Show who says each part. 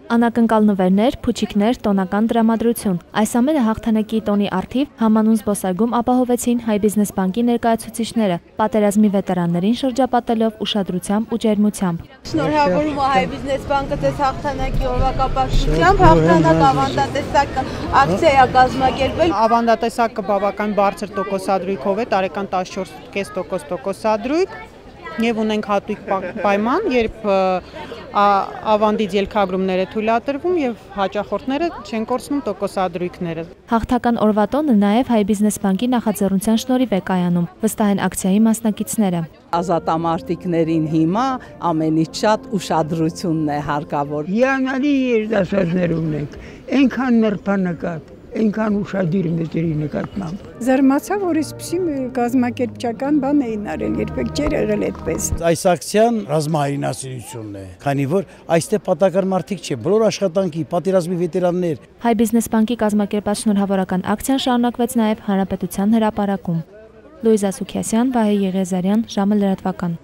Speaker 1: Անակնկալ նվերներ, փուչիկներ, տոնական տրամադրություն։ Այս ամենը հաղթանակի տոնի առթիվ համանուն զբոսայգում ապահովեցին Հայ բիզնես բանկի ներկայացուցիչները, պատերազմի վետերաններին շրջապատելով ուշադրությամբ ու ջերմությամբ։
Speaker 2: Շնորհավորում Հայ բիզնես բանկը ձեզ հաղթանակի օրվա կապակցությամբ հաղթանակ ավանդատեսակ ակցիա կազմակերպել։
Speaker 3: Ավանդատեսակը բավական բարձր տոկոսադրույքով է, տարեկան 14.5% տոկոսադրույք եւ ունենք հատուկ պայման, երբ ավանդից ելքագրումներ է թույլատրվում եւ հաճախորդները չեն կորցնում տոկոսադրույքները։
Speaker 1: Հաղթական օրվա տոնը նաեւ Հայ բիզնես բանկի նախաձեռնության շնորհիվ է կայանում, վստահ են ակցիայի մասնակիցները։
Speaker 4: Ազատամարտիկներին հիմա ամենից շատ ուշադրությունն է հարկավոր։
Speaker 5: Հիանալի երիտասարդներ ունենք, այնքան նրբանկատ, այնքան ուշադիր մեծերի նկատմամբ։
Speaker 6: Զարմացա, որ այսպիսի կազմակերպչական բան էին արել, երբեք չէր եղել այդպես։
Speaker 7: Այս ակցիան ռազմահայրենասիրությունն է, քանի որ այստեղ պատահական մարդիկ չէ, բոլոր աշխատանքի, պատերազմի վետերաններ։
Speaker 1: Հայ բիզնես բանկի կազմակերպած շնորհավորական ակցիան շարունակվեց նաև Հանրապետության հրապարակում։ Լուիզա Սուքիասյան, Վահե Եղիազարյան, ժամը լրատվական։